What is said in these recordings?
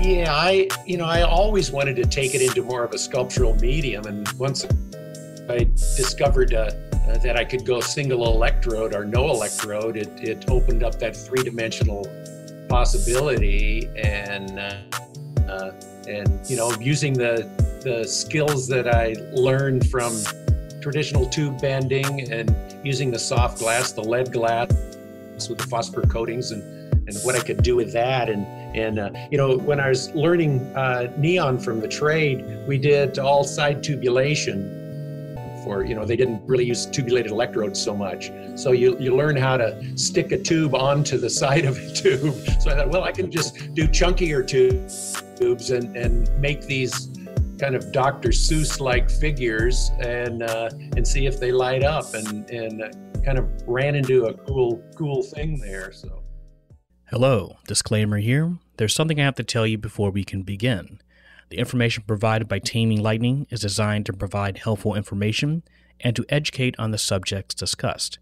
Yeah, I always wanted to take it into more of a sculptural medium, and once I discovered that I could go single electrode or no electrode, it opened up that three-dimensional possibility, and using the skills that I learned from traditional tube bending and using the soft glass, the lead glass with the phosphor coatings, and what I could do with that. And when I was learning neon from the trade, we did all side tubulation for, they didn't really use tubulated electrodes so much. So you learn how to stick a tube onto the side of a tube. So I thought, well, I can just do chunkier tubes and make these kind of Dr. Seuss-like figures and see if they light up, and kind of ran into a cool thing there. So. Hello, disclaimer here. There's something I have to tell you before we can begin. The information provided by Taming Lightning is designed to provide helpful information and to educate on the subjects discussed.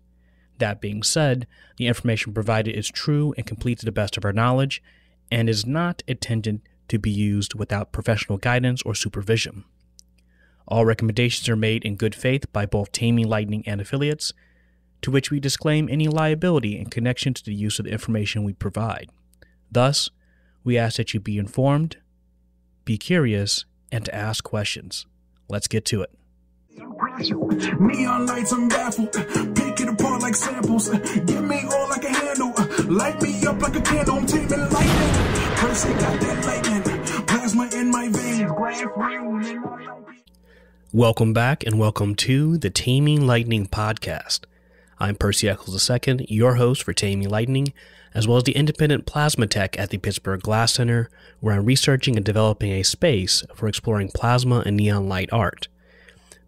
That being said, the information provided is true and complete to the best of our knowledge and is not intended to be used without professional guidance or supervision. All recommendations are made in good faith by both Taming Lightning and affiliates, to which we disclaim any liability in connection to the use of the information we provide. Thus, we ask that you be informed, be curious, and to ask questions. Let's get to it. Neon lights, I'm baffled. Pick it apart like samples. Give me all I can handle. Light me up like a candle. I'm taming lightning. Percy got that lightning. Plasma in my veins. Welcome back, and welcome to the Taming Lightning podcast. I'm Percy Eccles II, your host for Taming Lightning, as well as the independent plasma tech at the Pitzer Glass Center, where I'm researching and developing a space for exploring plasma and neon light art.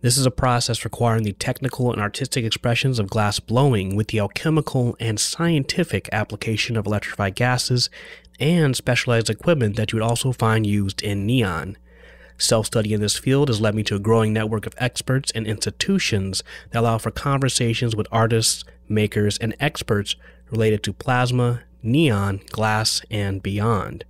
This is a process requiring the technical and artistic expressions of glass blowing with the alchemical and scientific application of electrified gases and specialized equipment that you would also find used in neon. Self-study in this field has led me to a growing network of experts and institutions that allow for conversations with artists, makers, and experts related to plasma, neon, glass, and beyond.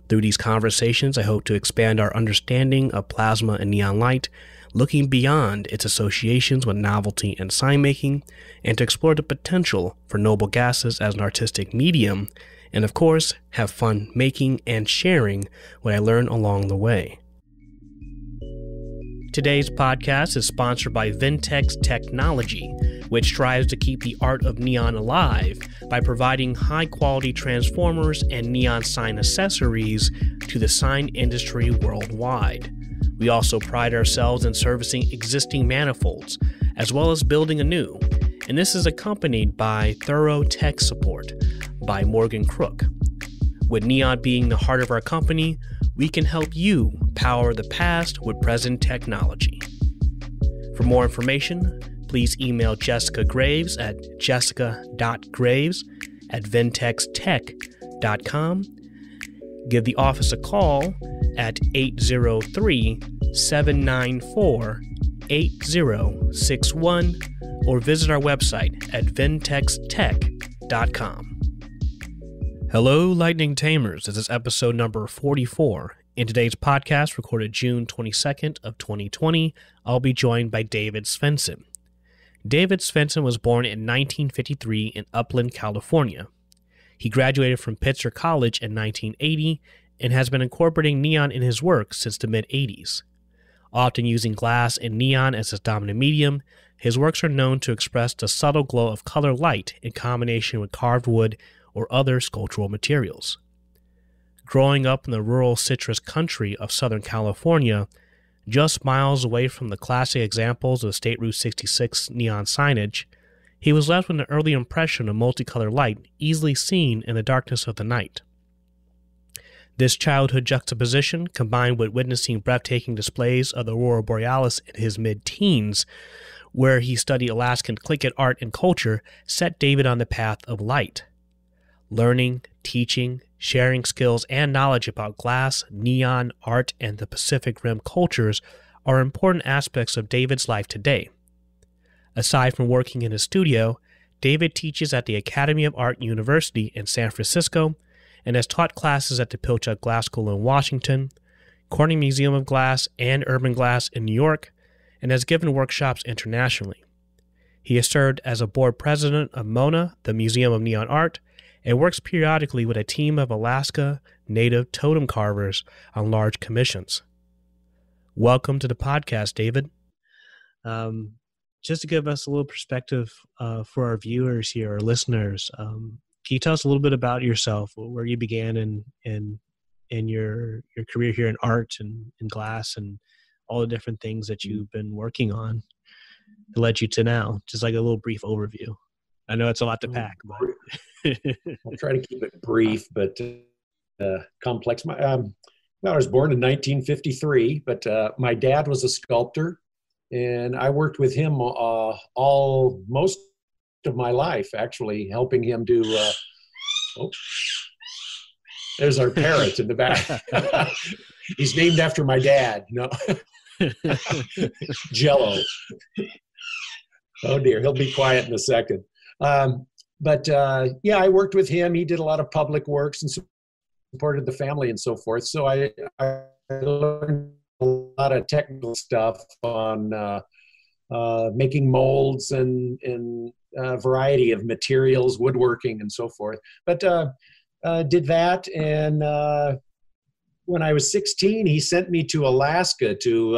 Through these conversations, I hope to expand our understanding of plasma and neon light, looking beyond its associations with novelty and sign-making, and to explore the potential for noble gases as an artistic medium, and of course, have fun making and sharing what I learn along the way. Today's podcast is sponsored by Ventex Technology, which strives to keep the art of neon alive by providing high-quality transformers and neon sign accessories to the sign industry worldwide. We also pride ourselves in servicing existing manifolds, as well as building anew, and this is accompanied by thorough tech support by Morgan Crook. With neon being the heart of our company, we can help you power the past with present technology. For more information, please email Jessica Graves at jessica.graves@ventextech.com. Give the office a call at 803-794-8061 or visit our website at ventextech.com. Hello, Lightning Tamers. This is episode number 44. In today's podcast, recorded June 22nd of 2020, I'll be joined by David Svenson. David Svenson was born in 1953 in Upland, California. He graduated from Pitzer College in 1980 and has been incorporating neon in his work since the mid-80s. Often using glass and neon as his dominant medium, his works are known to express the subtle glow of color light in combination with carved wood or other sculptural materials. Growing up in the rural citrus country of Southern California, just miles away from the classic examples of State Route 66 neon signage, he was left with an early impression of multicolored light easily seen in the darkness of the night. This childhood juxtaposition, combined with witnessing breathtaking displays of the Aurora Borealis in his mid-teens, where he studied Alaskan Tlingit art and culture, set David on the path of light. Learning, teaching, sharing skills and knowledge about glass, neon, art, and the Pacific Rim cultures are important aspects of David's life today. Aside from working in his studio, David teaches at the Academy of Art University in San Francisco and has taught classes at the Pilchuck Glass School in Washington, Corning Museum of Glass and Urban Glass in New York, and has given workshops internationally. He has served as a board president of MONA, the Museum of Neon Art, and works periodically with a team of Alaska native totem carvers on large commissions. Welcome to the podcast, David. Just to give us a little perspective for our viewers here, our listeners, can you tell us a little bit about yourself, where you began in your career here in art and in glass and all the different things that you've been working on that led you to now? Just like a little brief overview. I know it's a lot to pack, but I'll try to keep it brief, but complex. I was born in 1953, but my dad was a sculptor, and I worked with him most of my life, actually, helping him do. There's our parrot in the back. He's named after my dad. No, Jello. Oh dear, he'll be quiet in a second. But I worked with him. He did a lot of public works and supported the family and so forth. So I learned a lot of technical stuff on making molds and a variety of materials, woodworking and so forth. But did that, and when I was 16, he sent me to Alaska to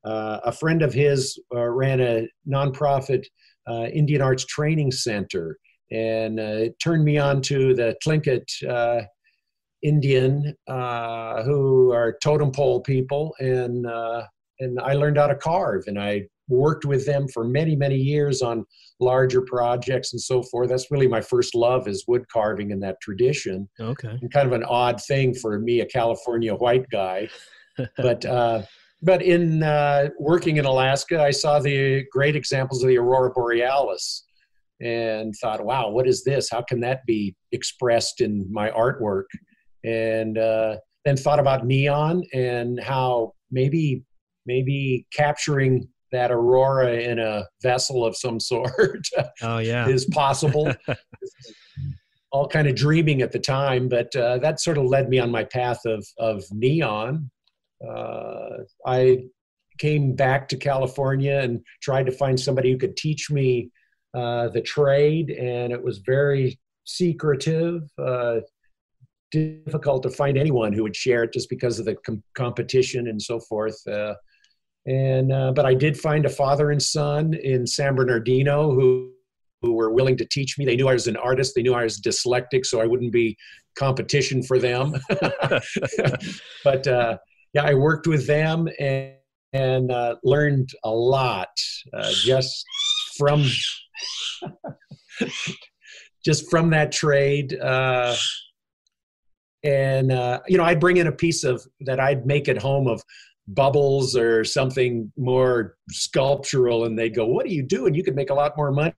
a friend of his ran a nonprofit Indian Arts Training Center, and it turned me on to the Tlingit Indian, who are totem pole people, and I learned how to carve, and I worked with them for many, many years on larger projects and so forth. That's really my first love, is wood carving in that tradition. Okay. And kind of an odd thing for me, a California white guy, but in working in Alaska, I saw the great examples of the Aurora Borealis and thought, wow, what is this? How can that be expressed in my artwork? And then thought about neon and how maybe capturing that aurora in a vessel of some sort is possible. All kind of dreaming at the time, but that sort of led me on my path of neon. I came back to California and tried to find somebody who could teach me the trade, and it was very secretive, difficult to find anyone who would share it just because of the competition and so forth. But I did find a father and son in San Bernardino who were willing to teach me. They knew I was an artist. They knew I was dyslexic, so I wouldn't be competition for them. But I worked with them and learned a lot just from that trade. I'd bring in a piece of that I'd make at home of bubbles or something more sculptural, and they'd go, "What are you doing? You could make a lot more money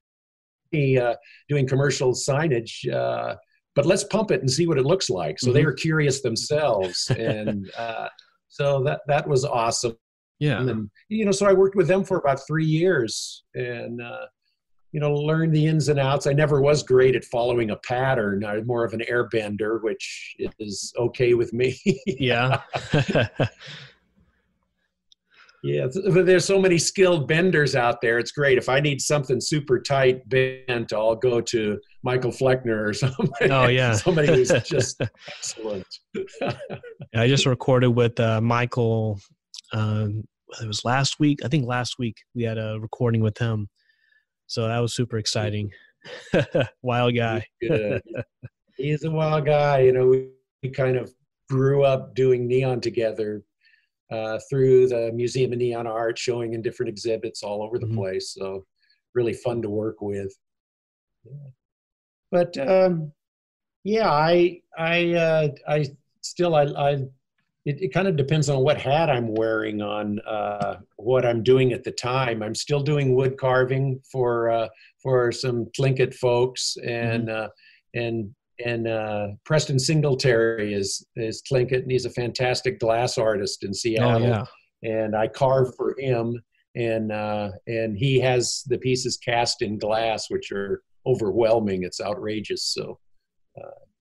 doing commercial signage, but let's pump it and see what it looks like." So they were curious themselves, and so that was awesome. Yeah. And so I worked with them for about 3 years, and learned the ins and outs. I never was great at following a pattern. I was more of an airbender, which is okay with me. Yeah. Yeah, but there's so many skilled benders out there. It's great. If I need something super tight bent, I'll go to Michael Fleckner or somebody. Oh, yeah. Somebody who's just excellent. I just recorded with Michael. It was last week. I think last week we had a recording with him. So that was super exciting. Wild guy. He's a wild guy. We kind of grew up doing neon together. Through the Museum of Neon Art, showing in different exhibits all over the place. So really fun to work with. Yeah. But it kind of depends on what hat I'm wearing on what I'm doing at the time. I'm still doing wood carving for some Tlingit folks, and Preston Singletary is Tlingit, and he's a fantastic glass artist in Seattle. Oh, yeah. And I carve for him, and he has the pieces cast in glass, which are overwhelming. It's outrageous. So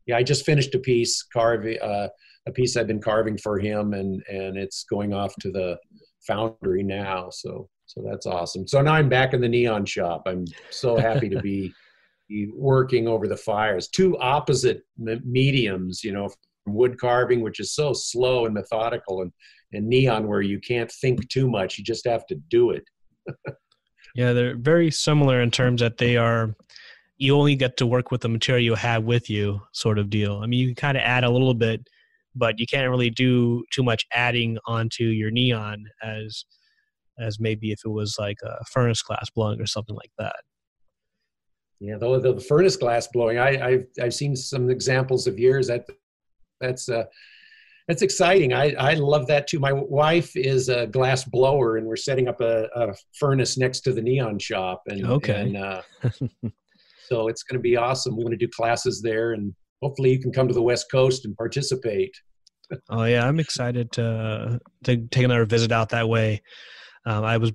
yeah, I just finished a piece carving, a piece I've been carving for him, and it's going off to the foundry now. So that's awesome. So now I'm back in the neon shop. I'm so happy to be working over the fires. Two opposite mediums, you know, from wood carving, which is so slow and methodical, and neon, where you can't think too much. You just have to do it. Yeah, they're very similar in terms that you only get to work with the material you have with you, sort of deal. I mean, you can kind of add a little bit, but you can't really do too much adding onto your neon as maybe if it was like a furnace glass blowing or something like that. Yeah, the furnace glass blowing, I've seen some examples of yours. That's exciting. I love that too. My wife is a glass blower, and we're setting up a furnace next to the neon shop. And okay. So it's going to be awesome. We're going to do classes there, and hopefully you can come to the West Coast and participate. Oh yeah, I'm excited to take another visit out that way. I was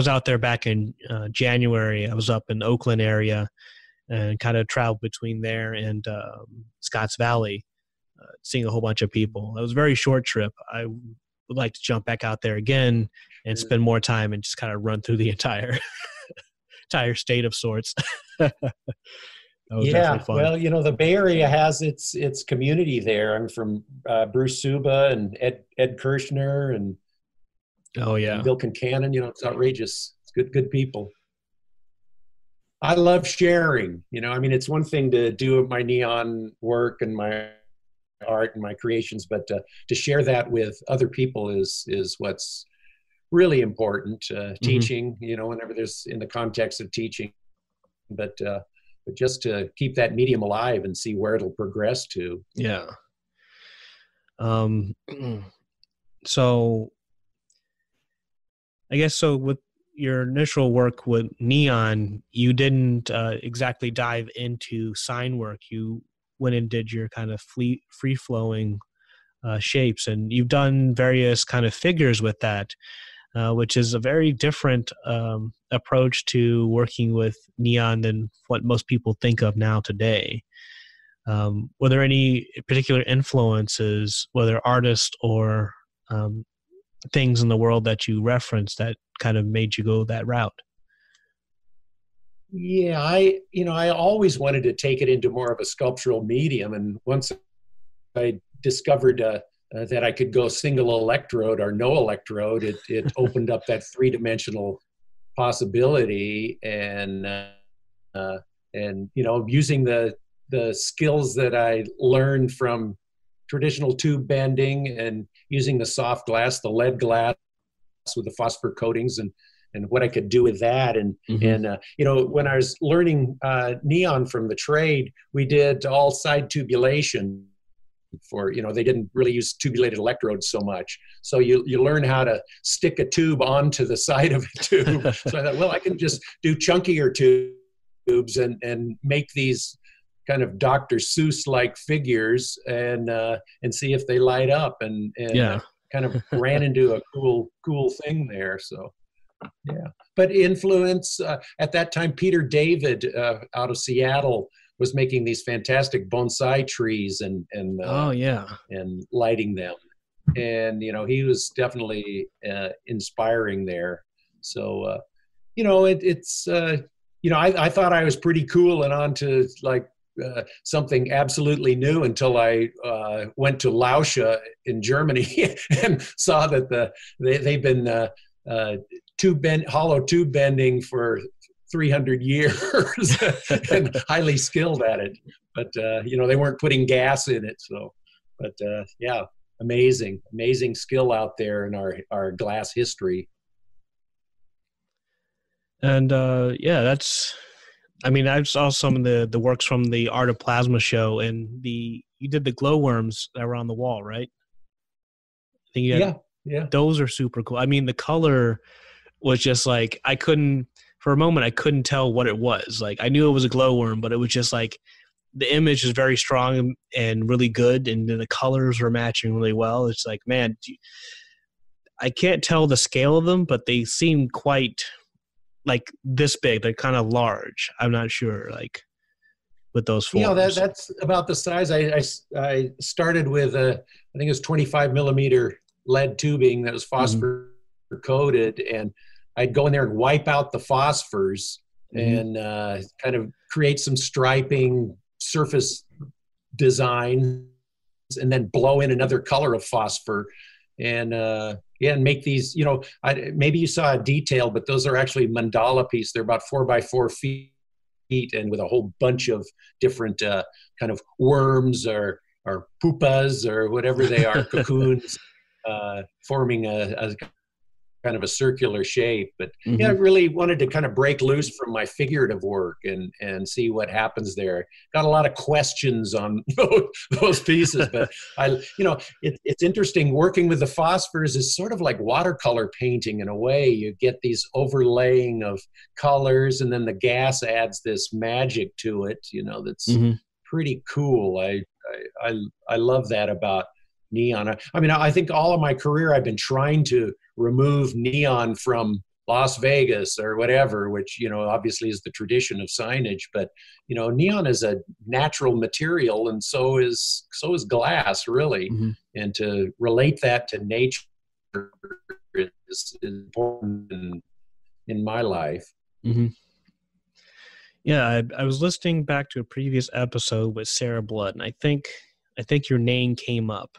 out there back in January. I was up in the Oakland area and kind of traveled between there and Scotts Valley, seeing a whole bunch of people. It was a very short trip. I would like to jump back out there again and spend more time and just kind of run through the entire state of sorts. Yeah, well, you know, the Bay Area has its community there. I'm from Bruce Suba and Ed Kirshner and and Bill Concannon. You know, it's outrageous. It's good people. I love sharing. You know, I mean, it's one thing to do my neon work and my art and my creations, but to share that with other people is what's really important. Teaching, you know, whenever there's in the context of teaching, but just to keep that medium alive and see where it'll progress to. Yeah. So I guess so with your initial work with neon, you didn't exactly dive into sign work. You went and did your kind of free-flowing shapes, and you've done various kind of figures with that, which is a very different approach to working with neon than what most people think of now today. Were there any particular influences, whether artists or things in the world that you referenced that kind of made you go that route? Yeah, I always wanted to take it into more of a sculptural medium, and once I discovered that I could go single electrode or no electrode, it opened up that three-dimensional possibility, and you know, using the skills that I learned from traditional tube bending and using the soft glass, the lead glass with the phosphor coatings, and what I could do with that. And you know, when I was learning neon from the trade, we did all side tubulation for, you know, they didn't really use tubulated electrodes so much. So you learn how to stick a tube onto the side of a tube. So I thought, well, I can just do chunkier tubes and make these kind of Dr. Seuss-like figures and see if they light up, and kind of ran into a cool thing there. So yeah, but influence at that time, Peter David out of Seattle was making these fantastic bonsai trees and lighting them, and you know, he was definitely inspiring there. So you know, it's you know, I thought I was pretty cool and on to like something absolutely new until I went to Lauscha in Germany and saw that they've been hollow tube bending for 300 years and highly skilled at it. But you know, they weren't putting gas in it. So, but yeah, amazing skill out there in our glass history. And yeah, that's. I mean, I saw some of the works from the Art of Plasma show, and you did the glowworms that were on the wall, right? I think yeah. Those are super cool. I mean, the color was just like, for a moment, I couldn't tell what it was. Like, I knew it was a glowworm, but it was just like, the image is very strong and really good, and then the colors were matching really well. It's like, man, I can't tell the scale of them, but they seem quite like this big. They're kind of large. I'm not sure. Like, with those forms? That's about the size. I started with I think it was 25 millimeter lead tubing that was phosphor coated, and I'd go in there and wipe out the phosphors and kind of create some striping surface design, and then blow in another color of phosphor, and and make these. Maybe you saw a detail, but those are actually mandala pieces. They're about 4 by 4 feet, and with a whole bunch of different kind of worms or pupas or whatever they are, cocoons, forming a kind of a circular shape. But I really wanted to kind of break loose from my figurative work and see what happens there. Got a lot of questions on those pieces, but it's interesting working with the phosphors. Is sort of like watercolor painting in a way. You get these overlaying of colors, and then the gas adds this magic to it, that's pretty cool. I love that about neon. I think all of my career I've been trying to remove neon from Las Vegas or whatever, which, obviously is the tradition of signage, but, neon is a natural material, and so is glass, really. And to relate that to nature is important in my life. Yeah, I was listening back to a previous episode with Sarah Blood, and I think your name came up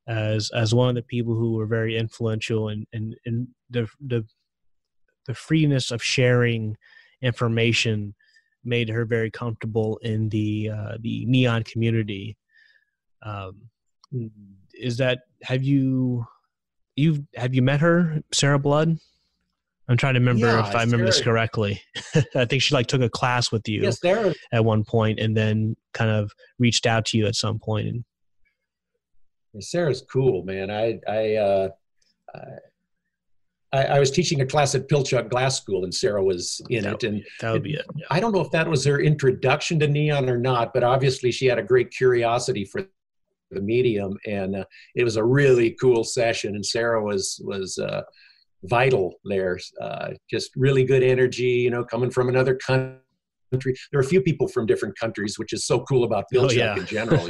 as one of the people who were very influential in the freeness of sharing information made her very comfortable in the neon community. Is that have you met her, Sarah Blood? I'm trying to remember if I remember this correctly. I think she took a class with you at one point, and then kind of reached out to you at some point. And Sarah's cool, man. I was teaching a class at Pilchuck Glass School, and Sarah was in it. And that would be it. Yeah. I don't know if that was her introduction to neon or not, but obviously she had a great curiosity for the medium, and it was a really cool session. And Sarah was vital there. Just really good energy, coming from another country. There are a few people from different countries, which is so cool about Pilchuck in general.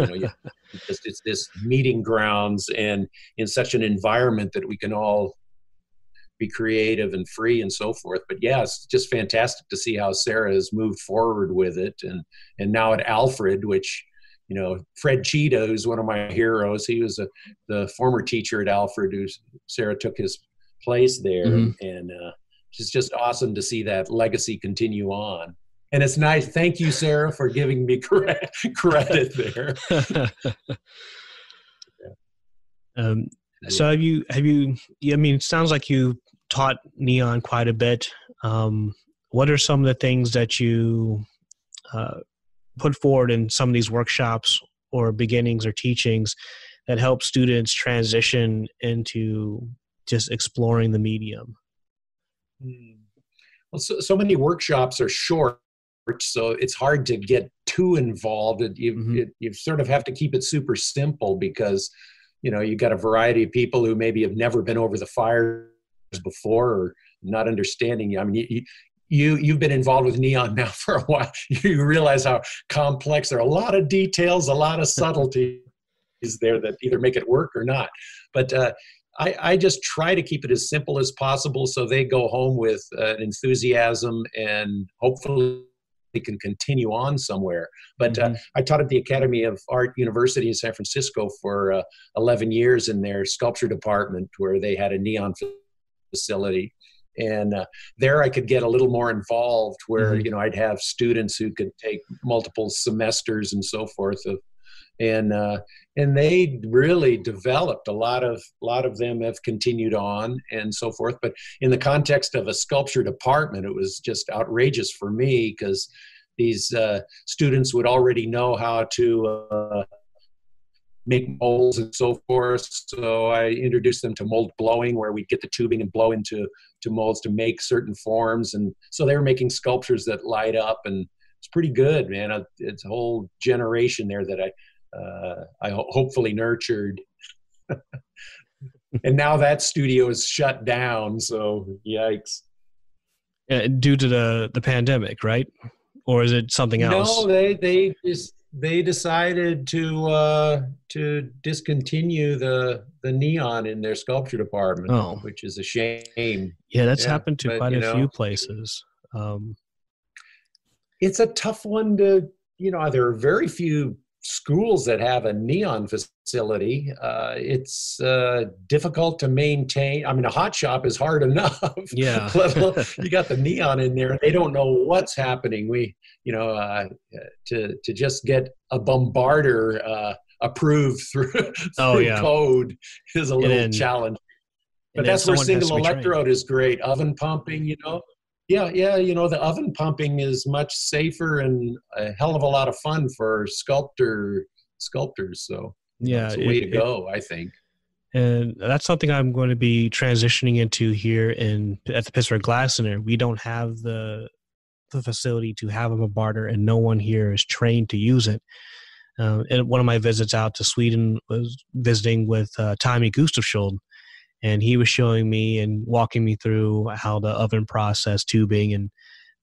It's this meeting grounds, and in such an environment that we can all be creative and free and so forth. But it's just fantastic to see how Sarah has moved forward with it. And now at Alfred, which, Fred Cheetah, who's one of my heroes, he was the former teacher at Alfred, Sarah took his place there. And it's just awesome to see that legacy continue on. And it's nice. Thank you, Sarah, for giving me credit there. So have you, it sounds like you taught neon quite a bit. What are some of the things that you put forward in some of these workshops or beginnings or teachings that help students transition into just exploring the medium? Well, so many workshops are short, so it's hard to get too involved. You sort of have to keep it super simple, because you got a variety of people who maybe have never been over the fires before or not understanding you. You've been involved with neon now for a while. You realize how complex. There are a lot of details, a lot of subtleties there that either make it work or not. But I just try to keep it as simple as possible, so they go home with an enthusiasm, and hopefully they can continue on somewhere. But I taught at the Academy of Art University in San Francisco for 11 years in their sculpture department, where they had a neon facility. And there I could get a little more involved, where I'd have students who could take multiple semesters and so forth and they really developed. A lot of them have continued on and so forth. But in the context of a sculpture department, it was just outrageous for me, because these students would already know how to make molds and so forth. So I introduced them to mold blowing, where we'd get the tubing and blow into molds to make certain forms. And so they were making sculptures that light up, and it's pretty good, man. It's a whole generation there that I hopefully nurtured. And now that studio is shut down, so yikes. Due to the pandemic, right? or is it something else? No, they decided to discontinue the neon in their sculpture department, which is a shame. Yeah, that's happened to quite a few places. It's a tough one to, there are very few schools that have a neon facility. It's difficult to maintain. I mean, a hot shop is hard enough. Yeah. You got the neon in there. They don't know what's happening. To just get a bombarder approved through code is a little challenge. But that's where single electrode is great. Oven pumping, Yeah, the oven pumping is much safer and a hell of a lot of fun for sculptors. So it's a way to go, I think. And that's something I'm going to be transitioning into here at the Pitzer Glass Center. We don't have the facility to have a bombarder, and no one here is trained to use it. And one of my visits out to Sweden was visiting with Tommy Gustafsson, and he was showing me and walking me through how the oven process tubing, and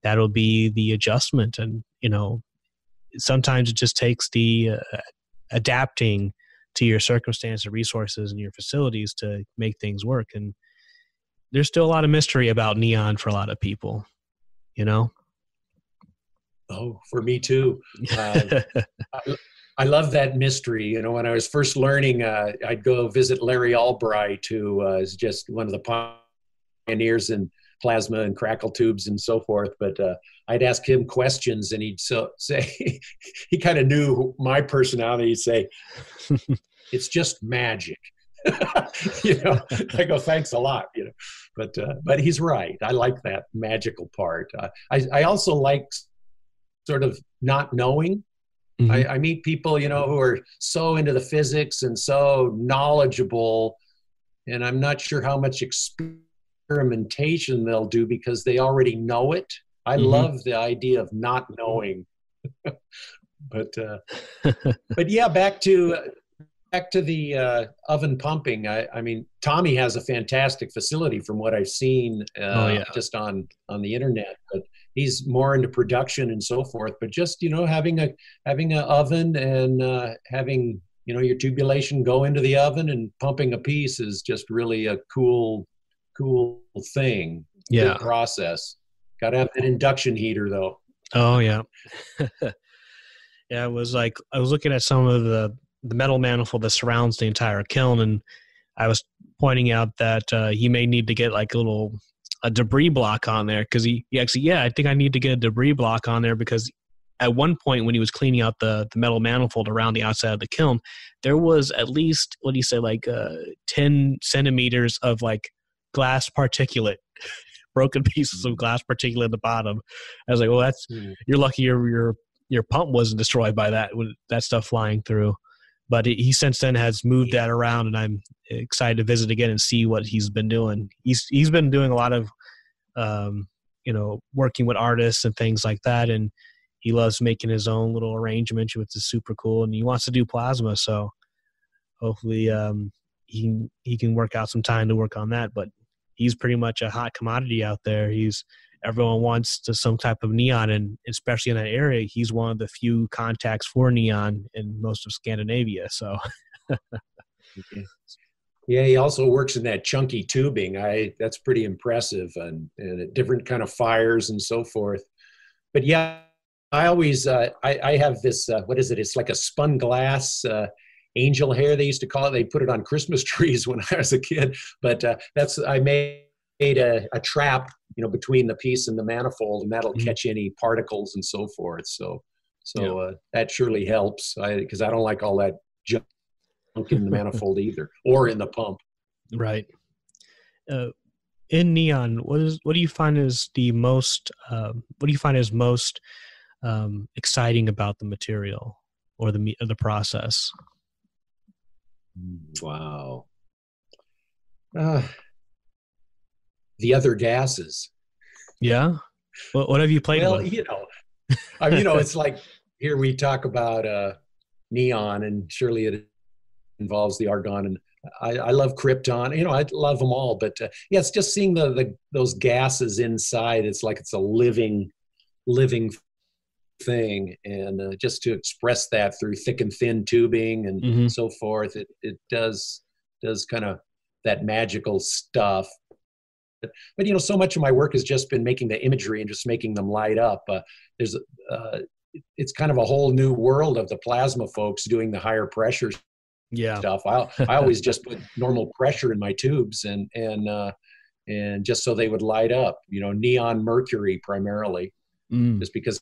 that'll be the adjustment. And, sometimes it just takes the adapting to your circumstance and resources and your facilities to make things work. And there's still a lot of mystery about neon for a lot of people, Oh, for me too. I love that mystery. When I was first learning, I'd go visit Larry Albright, who is just one of the pioneers in plasma and crackle tubes and so forth. But I'd ask him questions, and he'd say, he kind of knew my personality. He'd say, "It's just magic." I go, "Thanks a lot." But he's right. I like that magical part. I also like sort of not knowing. Mm-hmm. I meet people, who are so into the physics and so knowledgeable, and I'm not sure how much experimentation they'll do because they already know it. I love the idea of not knowing. But yeah, back to the oven pumping. I mean, Tommy has a fantastic facility from what I've seen just on the internet, but he's more into production and so forth. But just, having an oven and having, your tubulation go into the oven and pumping a piece is just really a cool thing. Yeah. Good process. Got to have that induction heater though. Oh yeah. Yeah. I was looking at some of the metal manifold that surrounds the entire kiln, and I was pointing out that he may need to get like a debris block on there, because he actually, I think I need to get a debris block on there, because at one point when he was cleaning out the metal manifold around the outside of the kiln, there was at least, 10 centimeters of like glass particulate, broken pieces of glass particulate at the bottom. I was like, well, you're lucky your pump wasn't destroyed by that, with that stuff flying through. But he since then has moved that around, and I'm excited to visit again and see what he's been doing. He's been doing a lot of, working with artists and things like that, and he loves making his own little arrangements, which is super cool. And he wants to do plasma, so hopefully he can work out some time to work on that. But he's pretty much a hot commodity out there. Everyone wants some type of neon, and especially in that area, he's one of the few contacts for neon in most of Scandinavia. So, yeah, he also works in that chunky tubing. That's pretty impressive, and different kind of fires and so forth. But yeah, I always I have this what is it? It's like a spun glass angel hair, they used to call it. They put it on Christmas trees when I was a kid. But I made a trap, between the piece and the manifold, and that'll catch any particles and so forth. So that surely helps, because I don't like all that junk in the manifold either, or in the pump. Right. In neon, what do you find is most exciting about the material or the process? Wow. The other gases. Yeah. What have you played with? It's like, here we talk about neon, and surely it involves the argon, and I love krypton. I love them all, but it's just seeing those gases inside. It's like it's a living thing. And just to express that through thick and thin tubing and so forth, it does kind of that magical stuff. But so much of my work has just been making the imagery and just making them light up. It's kind of a whole new world of the plasma folks doing the higher pressure stuff. I always just put normal pressure in my tubes and just so they would light up, neon mercury primarily, just because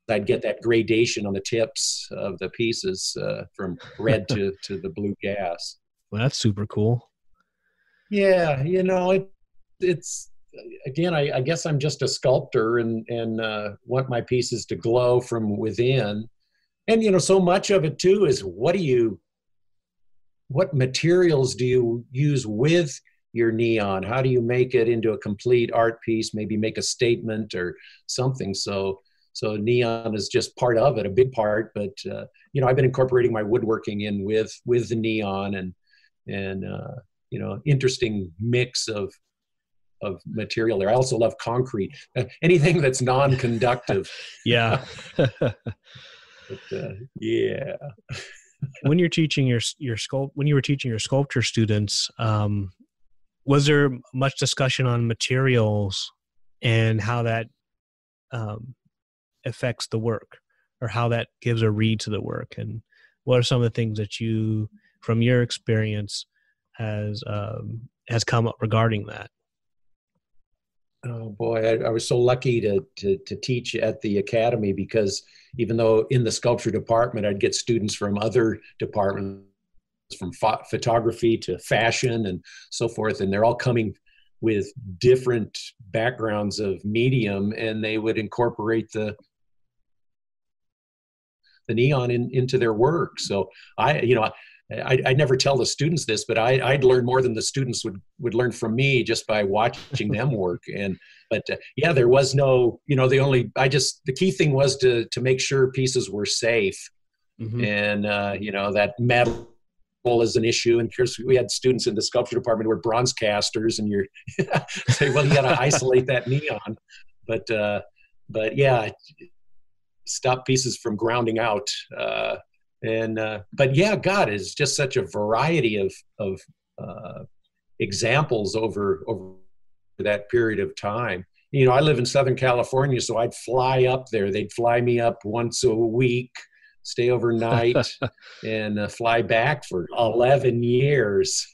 I'd get that gradation on the tips of the pieces from red to the blue gas. Well, that's super cool. Yeah, it's again, I guess I'm just a sculptor and want my pieces to glow from within. And so much of it too is what materials do you use with your neon? How do you make it into a complete art piece, maybe make a statement or something? So neon is just part of it, a big part, but I've been incorporating my woodworking in with the neon and interesting mix of material there. I also love concrete, anything that's non-conductive. Yeah. But, yeah. When you're teaching when you were teaching your sculpture students, was there much discussion on materials and how that affects the work, or how that gives a read to the work? And what are some of the things that you, from your experience, has come up regarding that? Oh boy, I was so lucky to teach at the academy, because even though in the sculpture department, I'd get students from other departments, from photography to fashion and so forth, and they're all coming with different backgrounds of medium, and they would incorporate the neon into their work. So I never tell the students this, but I'd learn more than the students would learn from me just by watching them work. But there was no, the key thing was to make sure pieces were safe. And, that metal is an issue. And of course, we had students in the sculpture department who were bronze casters, and you're say, well, you got to isolate that neon. But yeah, stop pieces from grounding out. But yeah, God, it's just such a variety of examples over that period of time. I live in Southern California, so I'd fly up there. They'd fly me up once a week, stay overnight, and fly back for 11 years.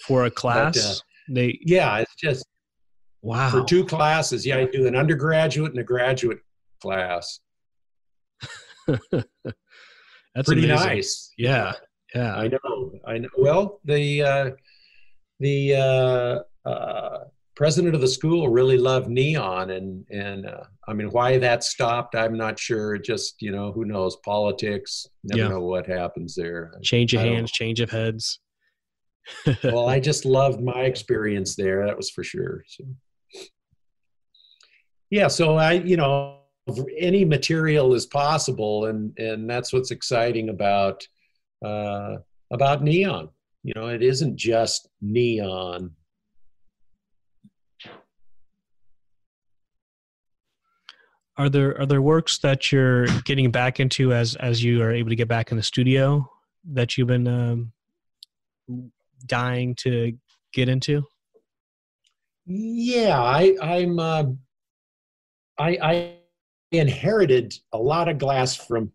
For a class, it's just wow. For 2 classes, I do an undergraduate and a graduate class. That's pretty amazing. Nice. Yeah. I know. Well, the president of the school really loved neon, and I mean, why that stopped, I'm not sure. Just who knows? Politics. Never know what happens there. Change of hands, change of heads. Well, I just loved my experience there. That was for sure. So, yeah. So any material is possible, and that's what's exciting about neon. It isn't just neon. Are there works that you're getting back into as you are able to get back in the studio that you've been dying to get into? Yeah, I inherited a lot of glass from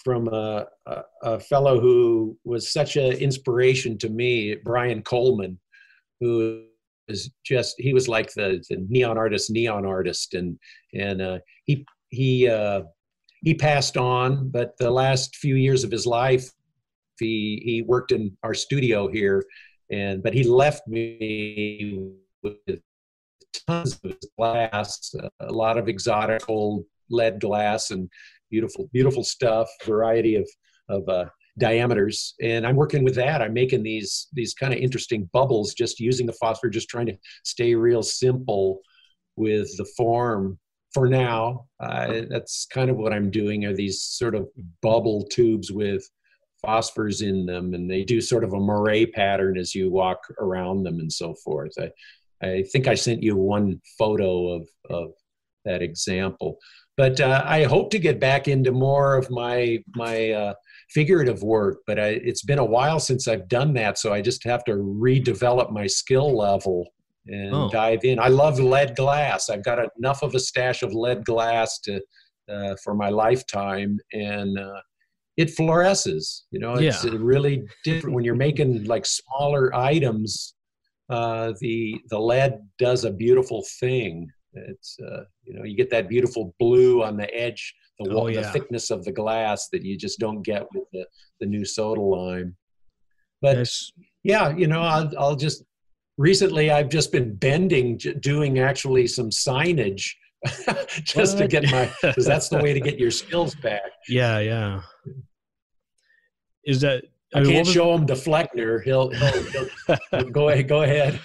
a fellow who was such an inspiration to me, Brian Coleman, who is he was like the neon artist, and he passed on, but the last few years of his life he worked in our studio here, but he left me with tons of glass, a lot of exotic old lead glass and beautiful stuff, variety of diameters. And I'm working with that. I'm making these kind of interesting bubbles, just using the phosphor, just trying to stay real simple with the form for now. That's kind of what I'm doing, are these sort of bubble tubes with phosphors in them, and they do sort of a moire pattern as you walk around them and so forth. I think I sent you one photo of that example. But I hope to get back into more of my figurative work, but it's been a while since I've done that, so I just have to redevelop my skill level and dive in. I love lead glass. I've got enough of a stash of lead glass for my lifetime, and it fluoresces. It's really different when you're making like smaller items. The lead does a beautiful thing. It's you get that beautiful blue on the edge, the thickness of the glass that you just don't get with the new soda lime. But I'll just recently I've just been bending, doing actually some signage just to get because that's the way to get your skills back. Yeah. Is that? I can't show him the Fleckner. He'll go ahead.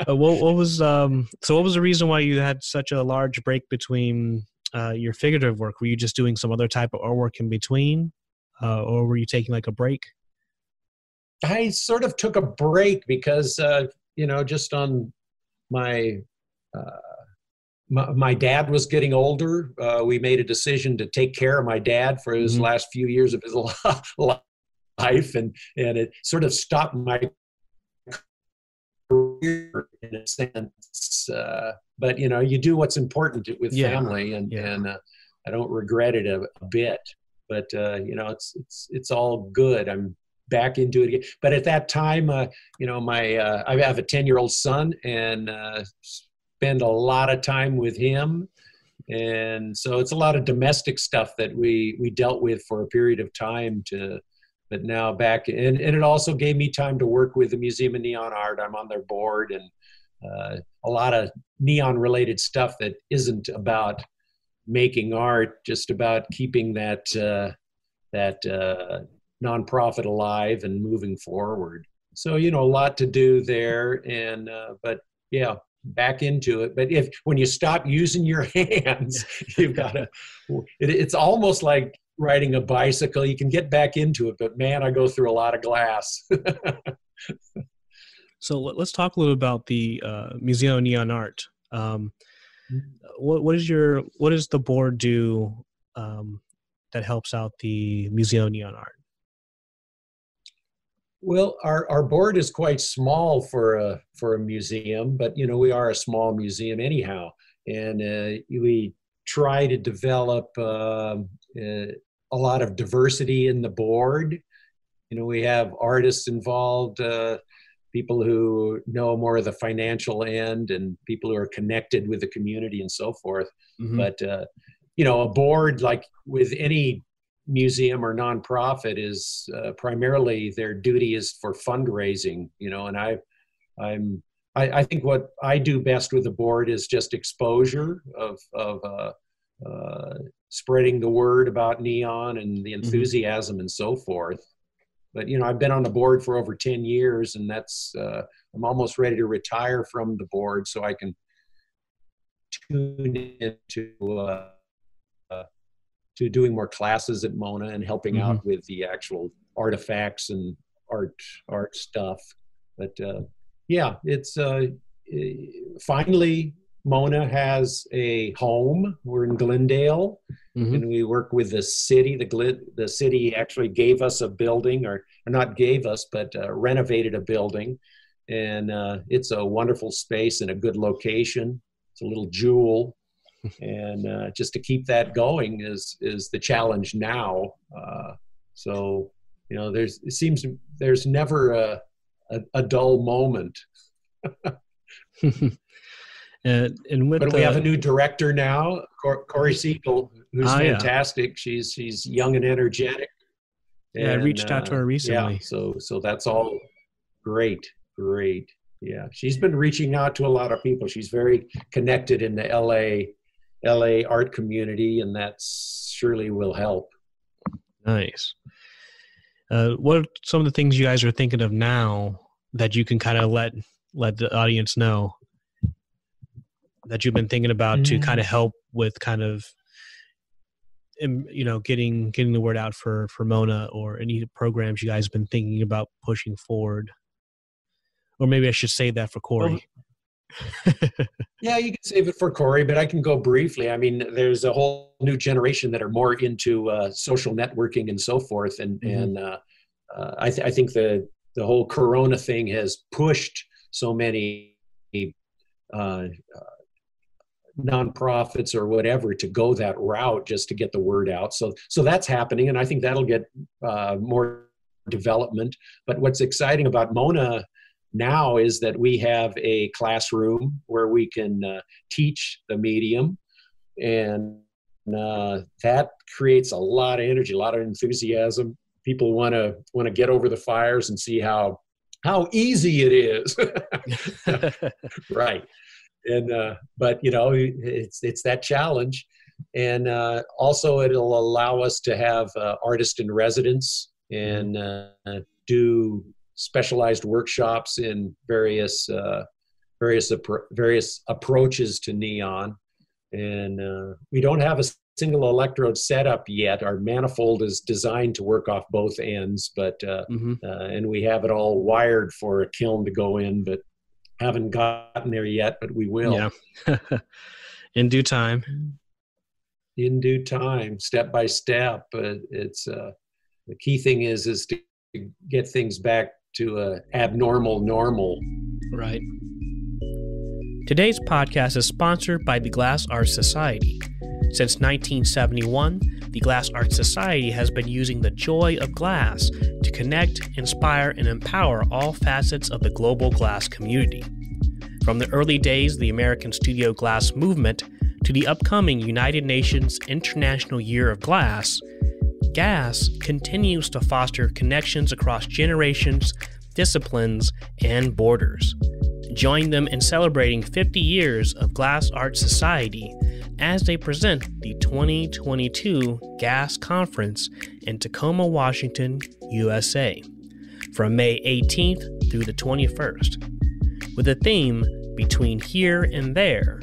What was the reason why you had such a large break between your figurative work? Were you just doing some other type of artwork in between, or were you taking like a break? I sort of took a break because just on my dad was getting older. We made a decision to take care of my dad for his last few years of his life, and it sort of stopped my career in a sense. But you do what's important with family, and I don't regret it a bit. But it's all good. I'm back into it again. But at that time, I have a 10-year-old son, and spend a lot of time with him. And so it's a lot of domestic stuff that we dealt with for a period of time but now back, and it also gave me time to work with the Museum of Neon Art. I'm on their board, and a lot of neon related stuff that isn't about making art, just about keeping that nonprofit alive and moving forward. So, a lot to do there, and but yeah, back into it. But when you stop using your hands, you've got to, it's almost like riding a bicycle. You can get back into it, but man, I go through a lot of glass. So let's talk a little about the Museum of Neon Art. What does the board do that helps out the Museum of Neon Art? Well, our board is quite small for a museum, but we are a small museum anyhow, and we try to develop a lot of diversity in the board. We have artists involved, people who know more of the financial end, and people who are connected with the community and so forth. But a board, like with any museum or nonprofit, is primarily their duty is for fundraising. And I think what I do best with the board is just exposure of spreading the word about neon and the enthusiasm and so forth. But I've been on the board for over 10 years, and that's I'm almost ready to retire from the board so I can tune into to doing more classes at Mona and helping out with the actual artifacts and art stuff. But it's finally Mona has a home. We're in Glendale, and we work with the city. The city actually gave us a building, or not gave us, but renovated a building, and it's a wonderful space and a good location. It's a little jewel. And just to keep that going is the challenge now. So it seems there's never a dull moment. But we have a new director now, Corey Siegel, who's fantastic. She's young and energetic. Yeah, I reached out to her recently. Yeah, so that's all great. Yeah, she's been reaching out to a lot of people. She's very connected in the LA art community, and that surely will help. Nice. What are some of the things you guys are thinking of now that you can kind of let the audience know that you've been thinking about to kind of help with kind of, getting the word out for Mona, or any programs you guys have been thinking about pushing forward? Or maybe I should say that for Corey. Yeah, you can save it for Corey, but I can go briefly. I mean, there's a whole new generation that are more into social networking and so forth, and I think the whole Corona thing has pushed so many uh, nonprofits or whatever to go that route just to get the word out. So that's happening, and I think that'll get more development. But what's exciting about Mona now is that we have a classroom where we can teach the medium, and that creates a lot of energy, a lot of enthusiasm. People want to get over the fires and see how easy it is. Right. And but it's that challenge, and also it'll allow us to have artist in residence and do specialized workshops in various approaches to neon. And we don't have a single electrode setup yet. Our manifold is designed to work off both ends, but and we have it all wired for a kiln to go in, but haven't gotten there yet, but we will. Yeah. In due time. In due time, step by step. It's the key thing is to get things back to a abnormal normal. Right. Today's podcast is sponsored by the Glass Art Society. Since 1971, the Glass Art Society has been using the joy of glass to connect, inspire, and empower all facets of the global glass community. From the early days of the American Studio Glass movement to the upcoming United Nations International Year of Glass, GAS continues to foster connections across generations, disciplines, and borders. Join them in celebrating 50 years of Glass Art Society as they present the 2022 GAS Conference in Tacoma, Washington, USA, from May 18th through the 21st. With a theme Between Here and There,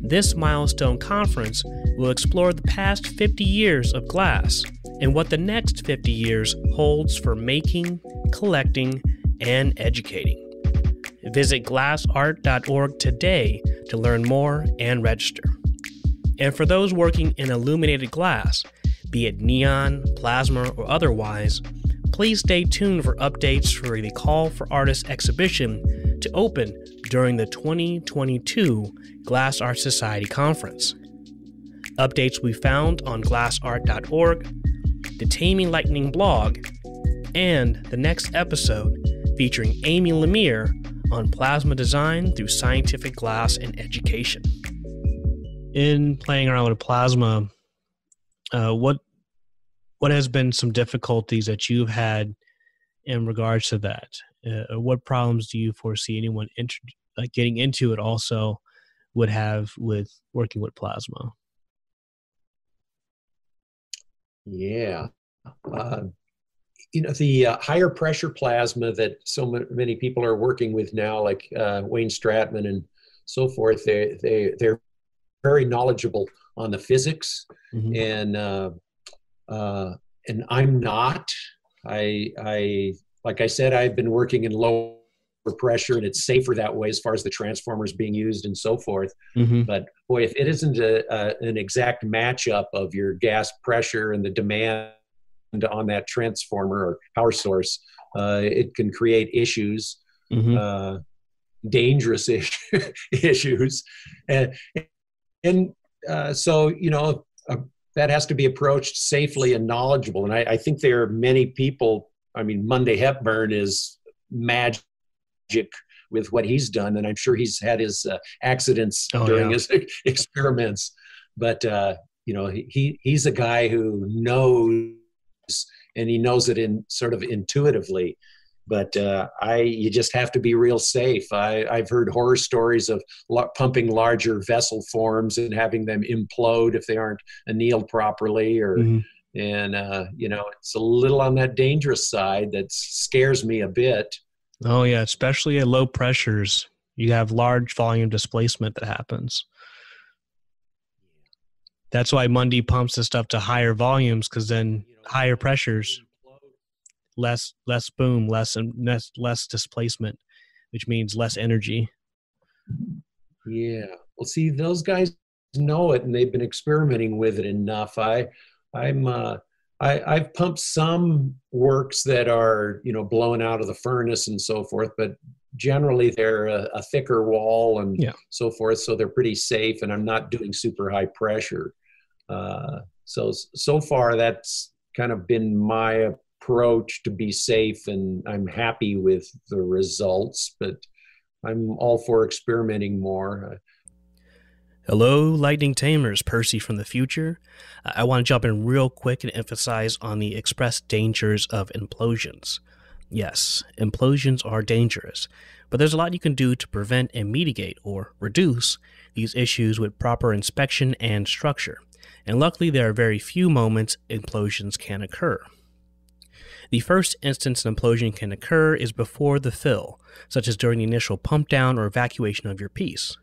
this milestone conference will explore the past 50 years of glass and what the next 50 years holds for making, collecting, and educating. Visit glassart.org today to learn more and register. And for those working in illuminated glass, be it neon, plasma, or otherwise, please stay tuned for updates for the Call for Artists exhibition to open during the 2022 Glass Art Society Conference. Updates will be found on glassart.org, the Taming Lightning blog, and the next episode featuring Amy Lemire on plasma design through scientific glass and education. In playing around with plasma, what has been some difficulties that you've had in regards to that? What problems do you foresee anyone getting into it also would have with working with plasma? Yeah. The higher pressure plasma that so many people are working with now, like Wayne Stratman and so forth, they're very knowledgeable on the physics, and I'm not. I like I said, I've been working in lower pressure, and it's safer that way as far as the transformers being used and so forth. But boy, if it isn't an exact matchup of your gas pressure and the demand on that transformer or power source, it can create issues, dangerous issues, and so that has to be approached safely and knowledgeable. And I think there are many people. I mean, Monday Hepburn is magic with what he's done, and I'm sure he's had his accidents during his experiments. But he's a guy who knows, and he knows it in sort of intuitively. But you just have to be real safe. I've heard horror stories of pumping larger vessel forms and having them implode if they aren't annealed properly, and it's a little on that dangerous side that scares me a bit. Oh yeah, especially at low pressures, you have large volume displacement that happens. That's why Mundy pumps the stuff to higher volumes, because then higher pressures, less boom, less displacement, which means less energy. Yeah. Well, see, those guys know it, and they've been experimenting with it enough. I'm I've pumped some works that are, blown out of the furnace and so forth, but generally they're a thicker wall and Yeah. so forth, so they're pretty safe, and I'm not doing super high pressure. So far that's kind of been my approach to be safe, and I'm happy with the results, but I'm all for experimenting more. Hello, Lightning Tamers, Percy from the future. I want to jump in real quick and emphasize on the expressed dangers of implosions. Yes, implosions are dangerous, but there's a lot you can do to prevent and mitigate or reduce these issues with proper inspection and structure. And luckily, there are very few moments implosions can occur. The first instance an implosion can occur is before the fill, such as during the initial pump down or evacuation of your piece.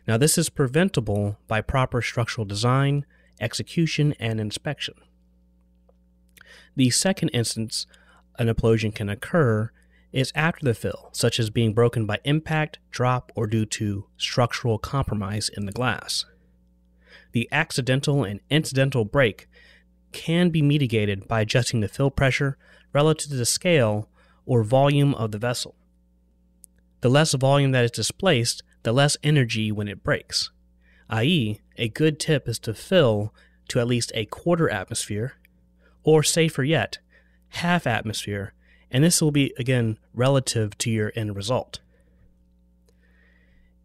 Now, this is preventable by proper structural design, execution, and inspection. The second instance an implosion can occur is after the fill, such as being broken by impact, drop, or due to structural compromise in the glass. The accidental and incidental break can be mitigated by adjusting the fill pressure relative to the scale or volume of the vessel. The less volume that is displaced, the less energy when it breaks, i.e., a good tip is to fill to at least a quarter atmosphere, or safer yet, half atmosphere, and this will be, again, relative to your end result.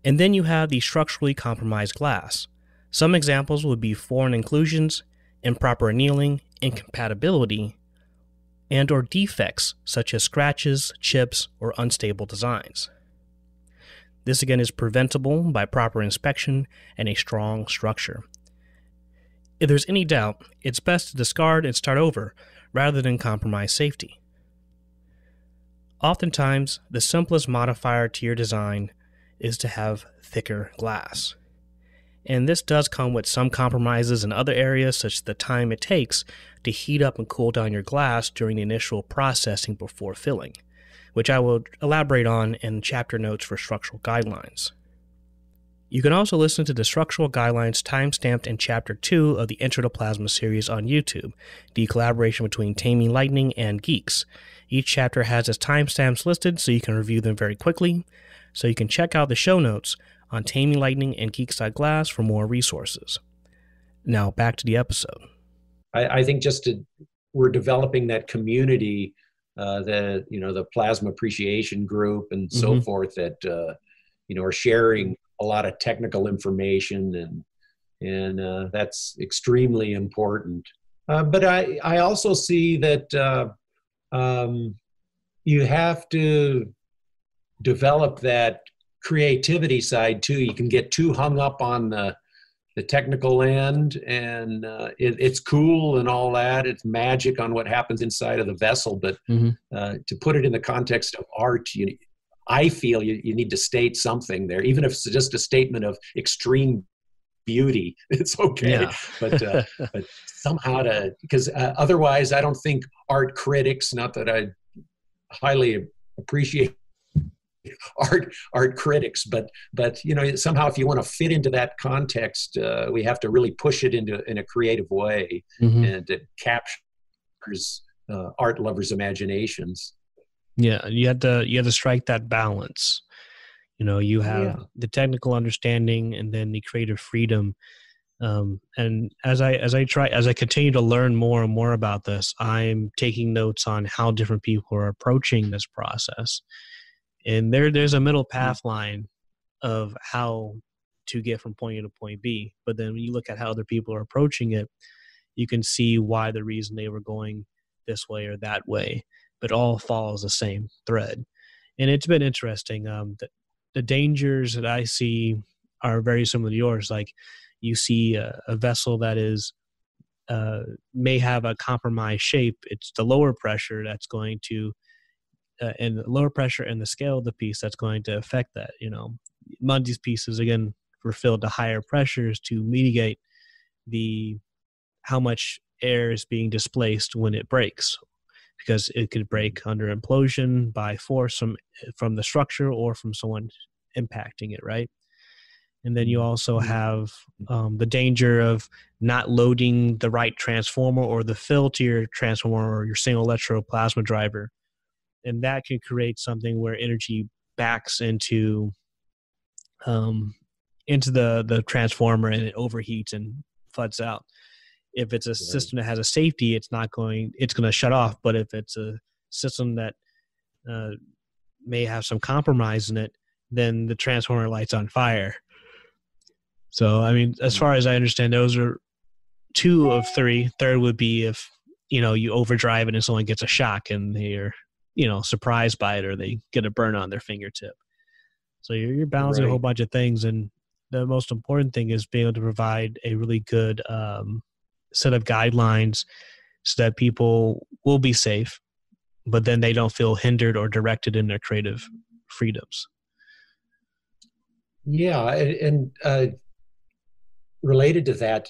And then you have the structurally compromised glass. Some examples would be foreign inclusions, improper annealing, incompatibility, and or defects such as scratches, chips, or unstable designs. This again is preventable by proper inspection and a strong structure. If there's any doubt, it's best to discard and start over rather than compromise safety. Oftentimes, the simplest modifier to your design is to have thicker glass. And this does come with some compromises in other areas, such as the time it takes to heat up and cool down your glass during the initial processing before filling, which I will elaborate on in chapter notes for structural guidelines. You can also listen to the structural guidelines timestamped in chapter 2 of the Intro to Plasma series on YouTube, the collaboration between Taming Lightning and Geeks. Each chapter has its timestamps listed so you can review them very quickly, so you can check out the show notes on Taming Lightning and Geeks.glass for more resources. Now back to the episode. I think we're developing that community, the plasma appreciation group and so forth that are sharing a lot of technical information, and that's extremely important. But I also see that you have to develop that creativity side too. You can get too hung up on the technical end, and it's cool and all that. It's magic on what happens inside of the vessel, but to put it in the context of art, I feel you need to state something there, even if it's just a statement of extreme beauty. It's okay, Yeah. but somehow because otherwise, I don't think art critics. Not that I highly appreciate art critics, but somehow if you want to fit into that context, we have to really push it in a creative way, and it captures art lovers' imaginations. Yeah, you had to strike that balance. You have the technical understanding and then the creative freedom. And as I continue to learn more and more about this, I'm taking notes on how different people are approaching this process. And there's a middle path line of how to get from point A to point B. But then when you look at how other people are approaching it, you can see why the reason they were going this way or that way, but all follows the same thread. And it's been interesting. The dangers that I see are very similar to yours. Like you see a vessel that is may have a compromised shape. It's the lower pressure that's going to and the lower pressure and the scale of the piece that's going to affect that. Mundy's pieces again were filled to higher pressures to mitigate how much air is being displaced when it breaks, because it could break under implosion by force from the structure or from someone impacting it, right? And then you also have the danger of not loading the right transformer or the fill to your transformer or your single electrode plasma driver. And that can create something where energy backs into the transformer and it overheats and floods out. If it's a system that has a safety, it's going to shut off. But if it's a system that may have some compromise in it, then the transformer lights on fire. So, I mean, as far as I understand, those are 2 of 3. Third would be if, you overdrive it and someone gets a shock and they're, surprised by it, or they get a burn on their fingertip. So you're balancing a whole bunch of things. And the most important thing is being able to provide a really good set of guidelines so that people will be safe, but then they don't feel hindered or directed in their creative freedoms. Yeah. And related to that,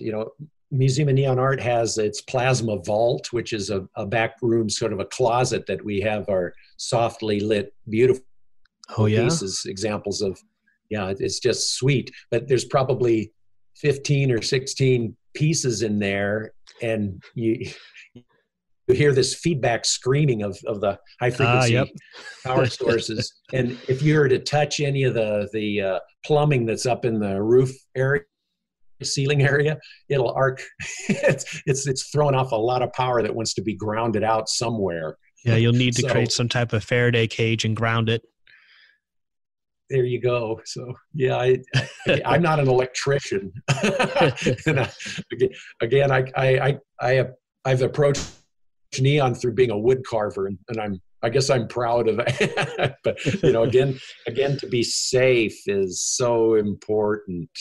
Museum of Neon Art has its plasma vault, which is a back room, sort of a closet that we have our softly lit, beautiful pieces, examples of. Yeah, it's just sweet. But there's probably 15 or 16 pieces in there, and you hear this feedback screaming of the high frequency power sources. And if you were to touch any of the plumbing that's up in the roof area, ceiling area, it'll arc. it's throwing off a lot of power that wants to be grounded out somewhere. Yeah, you'll need to create some type of Faraday cage and ground it. There you go. So yeah, I'm not an electrician. And I've approached neon through being a wood carver, and I guess I'm proud of it. But again, to be safe is so important.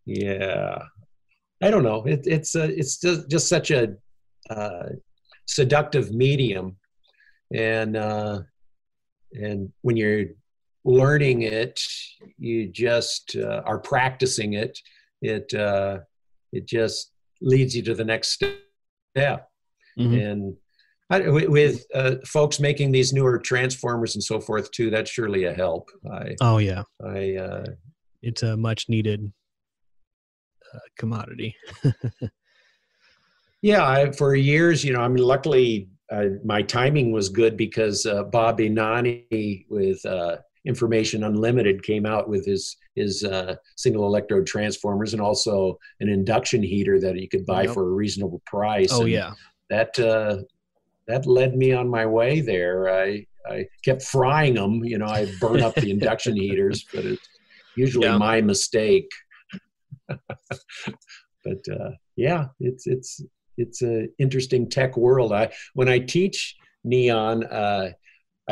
Yeah, I don't know. It's just such a seductive medium, and when you're learning it, you just are practicing it. It just leads you to the next step. And with folks making these newer transformers and so forth too, that's surely a help. It's a much needed commodity. Yeah, for years, luckily my timing was good because Bob Inani with Information Unlimited came out with his single electrode transformers, and also an induction heater that you could buy for a reasonable price. That led me on my way there. I kept frying them. I burn up the induction heaters, but it's usually my mistake. But it's an interesting tech world. When I teach neon, I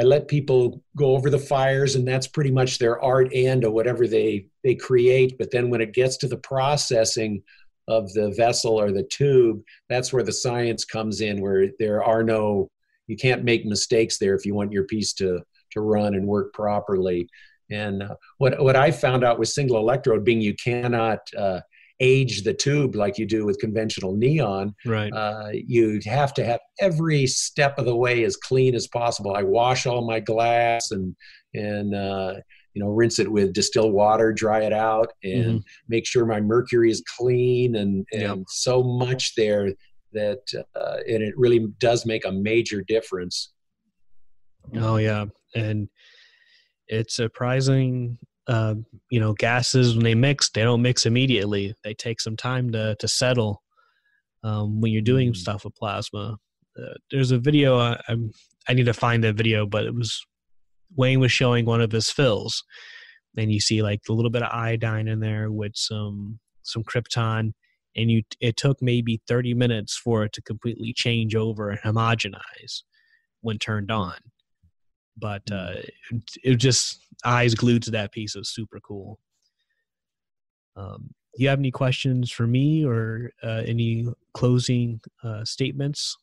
let people go over the fires, and that's pretty much their art and or whatever they create. But then when it gets to the processing of the vessel or the tube, that's where the science comes in, where you can't make mistakes there if you want your piece to run and work properly. And what I found out with single electrode being you cannot age the tube like you do with conventional neon. Right. You have to have every step of the way as clean as possible. I wash all my glass and rinse it with distilled water, dry it out, and make sure my mercury is clean, and so much there that and it really does make a major difference. Oh yeah, and it's surprising. Gases, when they mix, they don't mix immediately. They take some time to settle when you're doing stuff with plasma. There's a video, I need to find that video, but Wayne was showing one of his fills, and you see like a little bit of iodine in there with some krypton, and it took maybe 30 minutes for it to completely change over and homogenize when turned on. But it just eyes glued to that piece. It was super cool. Do you have any questions for me or any closing statements?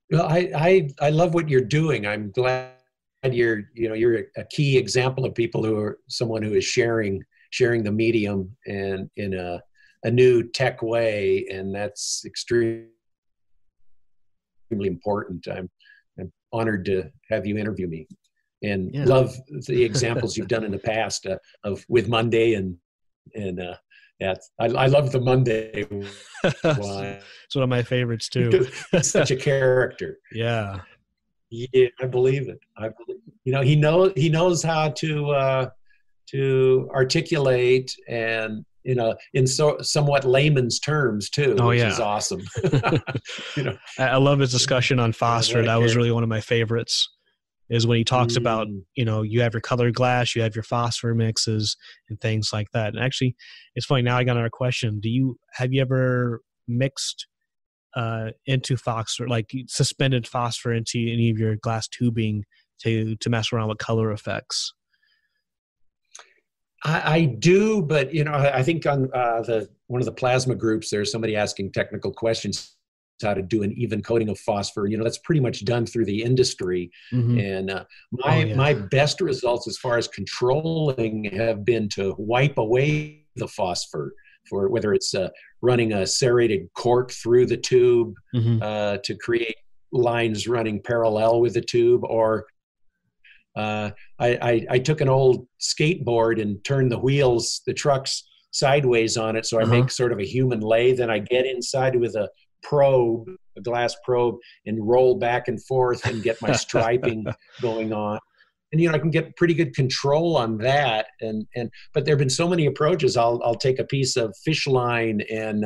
Well, I love what you're doing. I'm glad you're a key example of someone who is sharing the medium and in a new tech way, and that's extremely important. I'm honored to have you interview me. Yeah. love the examples you've done in the past of with Monday and yeah, I love the Monday one. It's one of my favorites too. Because he's such a character. Yeah. Yeah, I believe it. He knows how to articulate and in somewhat layman's terms too, Oh, which yeah. is awesome. I love his discussion on phosphor. That was really one of my favorites, is when he talks about, you have your colored glass, you have your phosphor mixes and things like that. And actually, it's funny, now I got another question. Have you ever mixed into phosphor, like suspended phosphor into any of your glass tubing to mess around with color effects? I do, but I think on one of the plasma groups, there's somebody asking technical questions how to do an even coating of phosphor. That's pretty much done through the industry. Mm-hmm. And my best results as far as controlling have been to wipe away the phosphor, for whether it's running a serrated cork through the tube to create lines running parallel with the tube, or I took an old skateboard and turned the trucks sideways on it, so I make sort of a human lathe. Then I get inside with a glass probe, and roll back and forth and get my striping going on. And I can get pretty good control on that. But there have been so many approaches. I'll take a piece of fish line and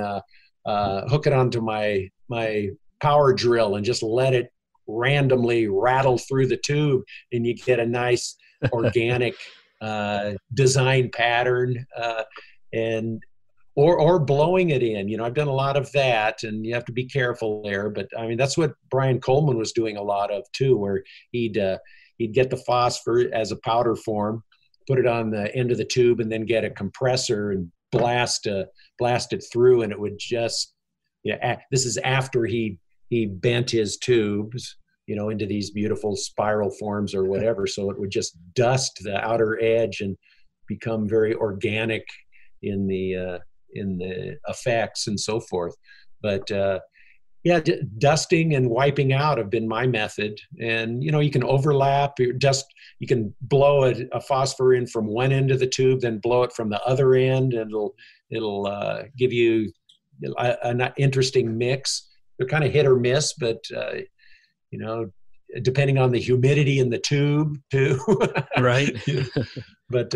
hook it onto my power drill and just let it randomly rattle through the tube, and you get a nice organic design pattern, or blowing it in. I've done a lot of that, and you have to be careful there. But I mean, that's what Brian Coleman was doing a lot of too, where he'd get the phosphor as a powder form, put it on the end of the tube, and then get a compressor and blast it through, and it would just this is after he bent his tubes, into these beautiful spiral forms or whatever. So it would just dust the outer edge and become very organic in the effects and so forth. But dusting and wiping out have been my method. And you can overlap you can blow a phosphor in from one end of the tube, then blow it from the other end, and it'll give you an interesting mix. They're kind of hit or miss, but depending on the humidity in the tube too. Right. But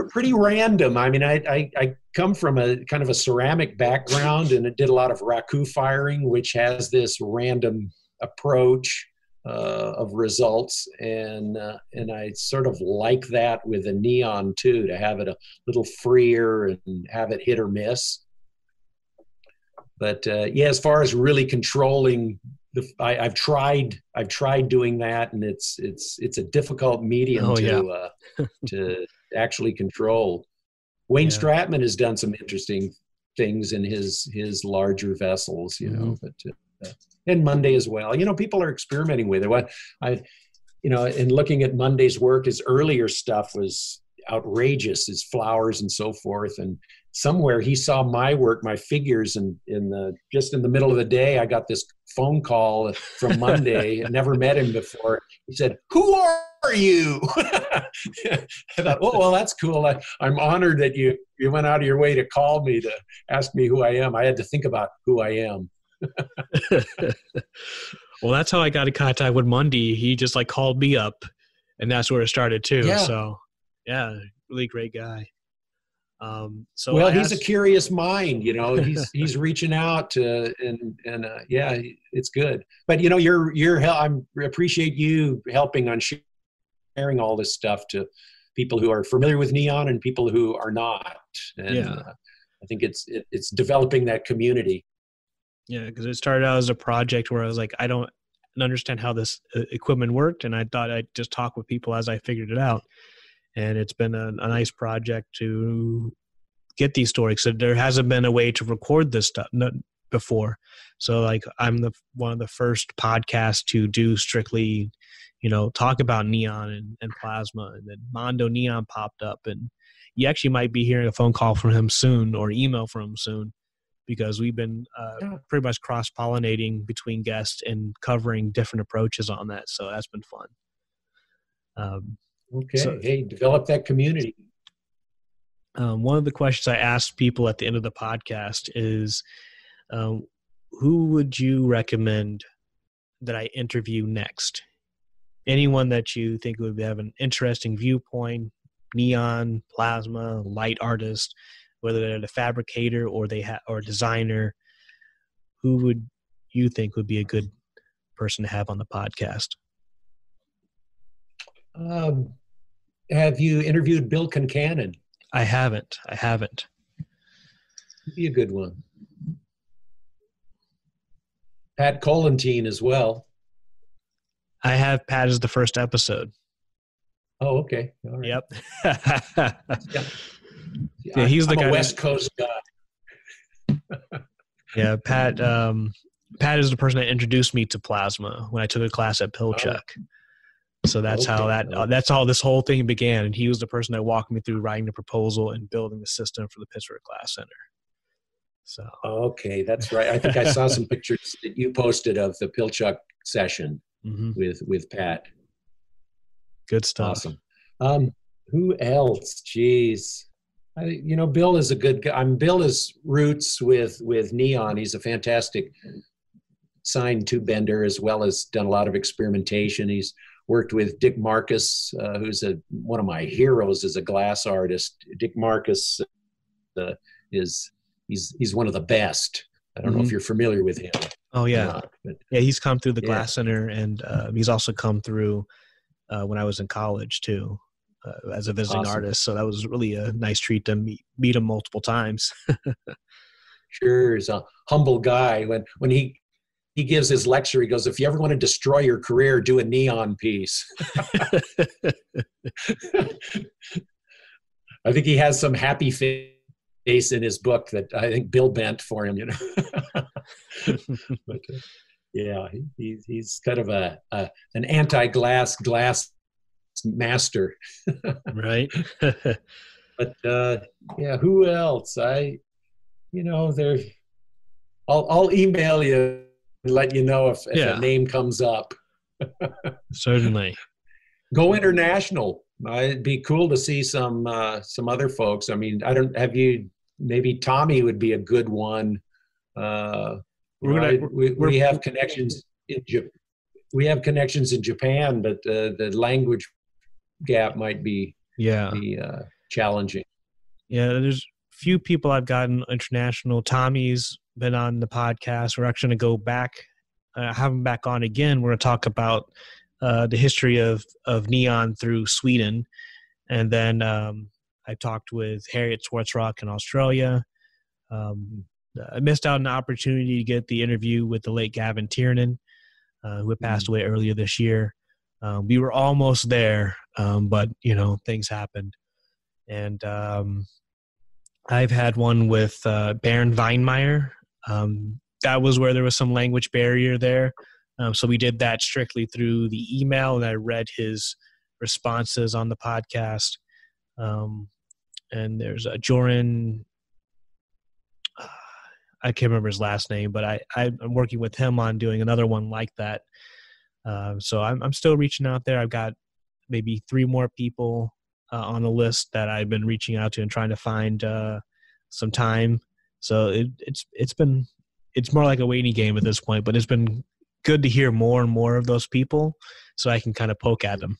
pretty random. I mean, I come from a kind of a ceramic background, and it did a lot of raku firing, which has this random approach of results, and I sort of like that with the neon too, to have it a little freer and have it hit or miss. But as far as really controlling I've tried doing that, and it's a difficult medium to actually control. Wayne Stratman has done some interesting things in his larger vessels, but and Monday as well. People are experimenting with it. What in looking at Monday's work, his earlier stuff was outrageous, his flowers and so forth. And somewhere he saw my work, my figures, and just in the middle of the day, I got this phone call from Monday. I never met him before. He said, "Who are you?" I thought, "Oh, well, that's cool. I'm honored that you went out of your way to call me to ask me who I am." I had to think about who I am. Well, that's how I got in contact with Monday. He just called me up, and that's where it started too. Yeah. So, really great guy. He's a curious mind, he's reaching out to, it's good. But I appreciate you helping on sharing all this stuff to people who are familiar with neon and people who are not. And I think it's developing that community. Yeah, because it started out as a project where I was like, I don't understand how this equipment worked, and I thought I'd just talk with people as I figured it out. And it's been a nice project to get these stories. So there hasn't been a way to record this stuff before. So I'm one of the first podcasts to do strictly, talk about neon and plasma. And then Mondo Neon popped up, and you actually might be hearing a phone call from him soon, or email from him soon, because we've been pretty much cross-pollinating between guests and covering different approaches on that. So that's been fun. Okay. So, hey, develop that community. one of the questions I ask people at the end of the podcast is, who would you recommend that I interview next? Anyone that you think would have an interesting viewpoint, neon, plasma, light artist, whether they're a fabricator or or a designer, who would you think would be a good person to have on the podcast? Have you interviewed Bill Concannon? I haven't. He'd be a good one. Pat Colantine as well. I have Pat as the first episode. Oh, okay. All right. Yep. Yeah, he's the I'm guy. a West Coast guy. Yeah, Pat. Pat is the person that introduced me to plasma when I took a class at Pilchuck. So that's that's how this whole thing began. And he was the person that walked me through writing the proposal and building the system for the Pitzer Glass Center. So okay, that's right. I think I saw some pictures that you posted of the Pilchuck session with Pat. Good stuff. Awesome. Who else? Jeez. Bill is a good guy. Bill is roots with neon. He's a fantastic sign tube bender, as well as done a lot of experimentation. He's worked with Dick Marcus, who's one of my heroes as a glass artist. Dick Marcus he's one of the best. I don't know if you're familiar with him. Oh yeah, yeah. He's come through the Glass Center, and he's also come through when I was in college too, as a visiting artist. So that was really a nice treat to meet him multiple times. Sure, he's a humble guy. When he gives his lecture, he goes, "If you ever want to destroy your career, do a neon piece." I think he has some happy face in his book that I think Bill bent for him, But, yeah, he's kind of an anti-glass master. Right. But yeah, who else? I'll email you and let you know if a name comes up. Certainly. Go international. It'd be cool to see some other folks. I mean, maybe Tommy would be a good one. We have connections in Japan, but the language gap might be challenging. Yeah, there's few people I've gotten international. Tommy's been on the podcast. We're actually going to go back, have him back on again. We're going to talk about the history of neon through Sweden. And then I talked with Harriet Swartzrock in Australia. I missed out on the opportunity to get the interview with the late Gavin Tiernan, who had passed away earlier this year. We were almost there, but, things happened. And I've had one with Baron Weinmeier. That was where there was some language barrier there. So we did that strictly through the email, and I read his responses on the podcast. And there's a Joran, I can't remember his last name, but I'm working with him on doing another one like that. So I'm still reaching out there. I've got maybe 3 more people on the list that I've been reaching out to and trying to find some time. So it's more like a waiting game at this point, but it's been good to hear more and more of those people so I can kind of poke at them.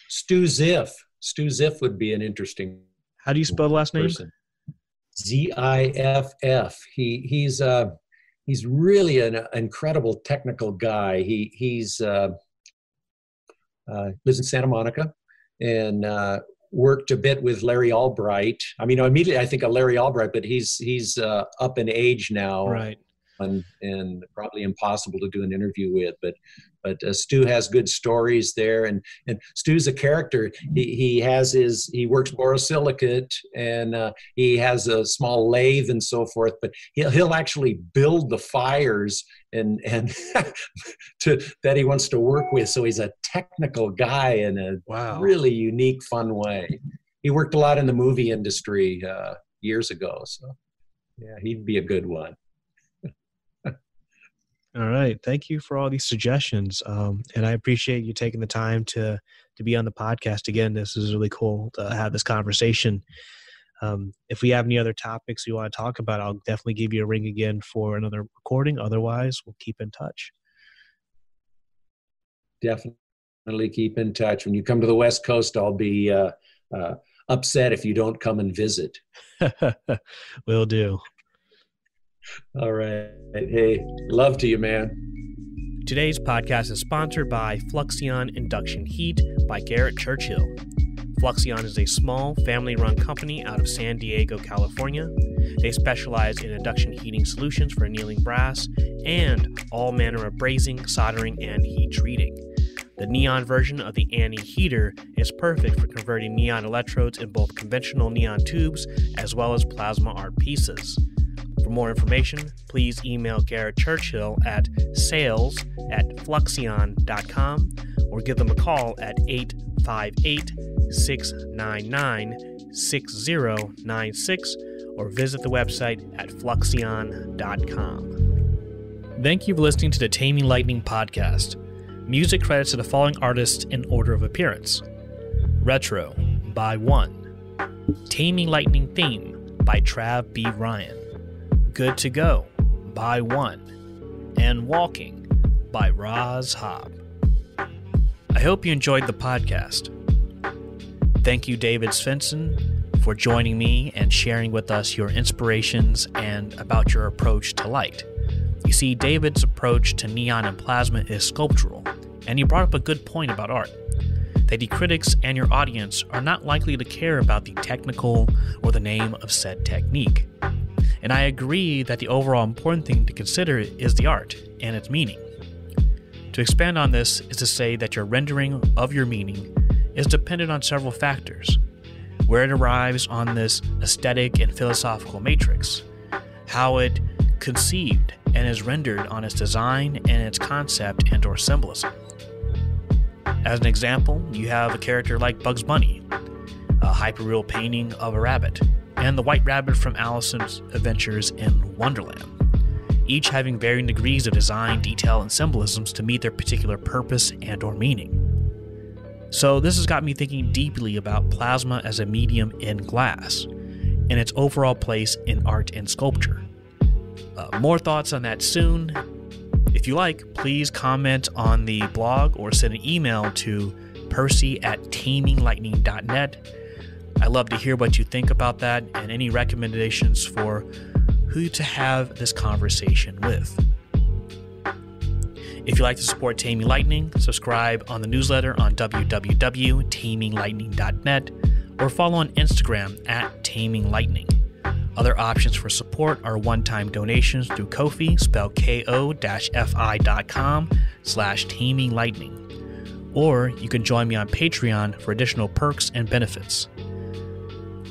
Stu Ziff would be an interesting. How do you spell the last name? Ziff. He's really an incredible technical guy. He's lives in Santa Monica and worked a bit with Larry Albright. I mean, immediately I think of Larry Albright, but he's up in age now, right? And probably impossible to do an interview with. But Stu has good stories there, and Stu's a character. He works borosilicate, and he has a small lathe and so forth. But he'll actually build the fires and that he wants to work with. So he's a technical guy in a really unique, fun way. He worked a lot in the movie industry years ago. So yeah, he'd be a good one. All right. Thank you for all these suggestions. And I appreciate you taking the time to be on the podcast again. This is really cool to have this conversation. If we have any other topics you want to talk about, I'll definitely give you a ring again for another recording. Otherwise, we'll keep in touch. Definitely keep in touch. When you come to the West Coast, I'll be upset if you don't come and visit. Will do. All right. Hey, love to you, man. Today's podcast is sponsored by Fluxion Induction Heat by Garrett Churchill. Fluxion is a small, family-run company out of San Diego, California. They specialize in induction heating solutions for annealing brass and all manner of brazing, soldering, and heat treating. The neon version of the Annie heater is perfect for converting neon electrodes in both conventional neon tubes as well as plasma art pieces. For more information, please email Garrett Churchill at sales@fluxion.com or give them a call at 858-699-6096 or visit the website at fluxion.com. Thank you for listening to the Taming Lightning podcast. Music credits to the following artists in order of appearance: Retro by One, Taming Lightning Theme by Trav B. Ryan, Good to Go by One, and Walking by Roz Hobb. I hope you enjoyed the podcast. Thank you, David Svenson, for joining me and sharing with us your inspirations and about your approach to light. You see, David's approach to neon and plasma is sculptural, and he brought up a good point about art, that the critics and your audience are not likely to care about the technical or the name of said technique. And I agree that the overall important thing to consider is the art and its meaning. To expand on this is to say that your rendering of your meaning is dependent on several factors: where it arrives on this aesthetic and philosophical matrix, how it conceived and is rendered on its design and its concept and or symbolism. As an example, you have a character like Bugs Bunny, a hyperreal painting of a rabbit, and the White Rabbit from Alice's Adventures in Wonderland, each having varying degrees of design, detail, and symbolisms to meet their particular purpose and or meaning. So this has got me thinking deeply about plasma as a medium in glass and its overall place in art and sculpture. More thoughts on that soon. If you like, please comment on the blog or send an email to percy@taminglightning.net. I'd love to hear what you think about that and any recommendations for who to have this conversation with. If you'd like to support Taming Lightning, subscribe on the newsletter on www.taminglightning.net or follow on Instagram @taminglightning. Other options for support are one-time donations through Ko-fi, spelled ko-fi.com/taminglightning. Or you can join me on Patreon for additional perks and benefits.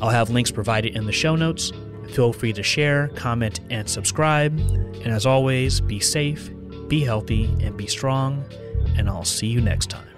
I'll have links provided in the show notes. Feel free to share, comment, and subscribe. And as always, be safe, be healthy, and be strong. And I'll see you next time.